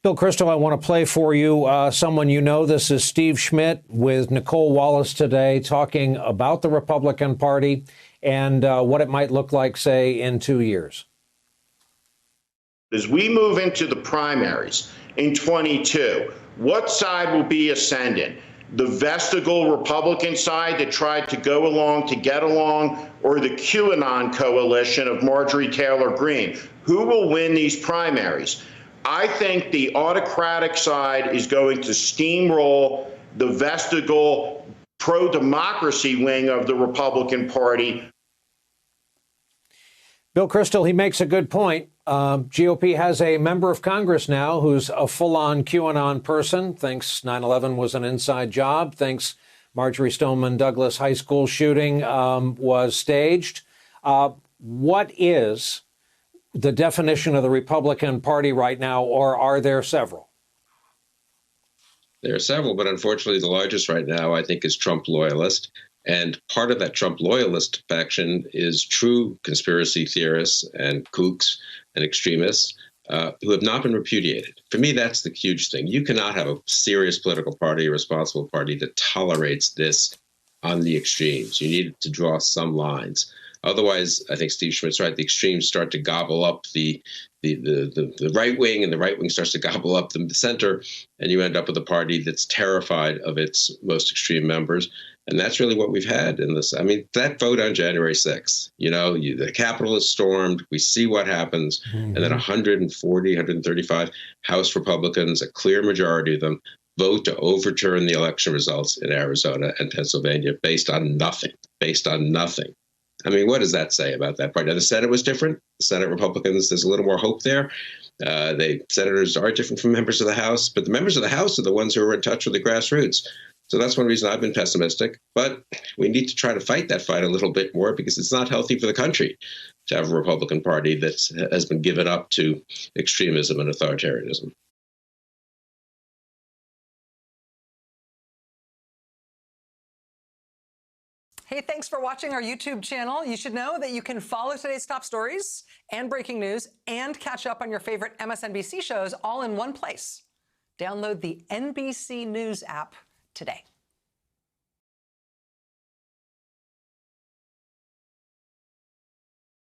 Bill, Kristol, I want to play for you someone you know. This is Steve Schmidt with Nicolle Wallace today, talking about the Republican Party and what it might look like, say, in 2 years. As we move into the primaries in 22, what side will be ascendant? The vestigial Republican side that tried to go along to get along, or the QAnon coalition of Marjorie Taylor Greene? Who will win these primaries? I think the autocratic side is going to steamroll the vestigial pro-democracy wing of the Republican Party. Bill Kristol, he makes a good point. GOP has a member of Congress now who's a full-on QAnon person, thinks 9/11 was an inside job, thinks Marjorie Stoneman Douglas High School shooting was staged. What is the definition of the Republican Party right now, or are there several? There are several, but unfortunately the largest right now, I think, is Trump loyalist. And part of that Trump loyalist faction is true conspiracy theorists and kooks and extremists who have not been repudiated. For me, that's the huge thing. You cannot have a serious political party, a responsible party that tolerates this on the extremes. You need to draw some lines. Otherwise, I think Steve Schmidt's right. The extremes start to gobble up the right wing, and the right wing starts to gobble up the center, and you end up with a party that's terrified of its most extreme members. And that's really what we've had in this. I mean, that vote on January 6th, the Capitol is stormed. We see what happens. And then 140, 135 House Republicans, a clear majority of them, vote to overturn the election results in Arizona and Pennsylvania based on nothing. I mean, what does that say about that party? Now, the Senate was different. The Senate Republicans, there's a little more hope there. Senators are different from members of the House, but the members of the House are the ones who are in touch with the grassroots. So that's one reason I've been pessimistic. But we need to try to fight that fight a little bit more, because it's not healthy for the country to have a Republican Party that has been given up to extremism and authoritarianism. Hey, thanks for watching our YouTube channel. You should know that you can follow today's top stories and breaking news and catch up on your favorite MSNBC shows all in one place. Download the NBC News app today.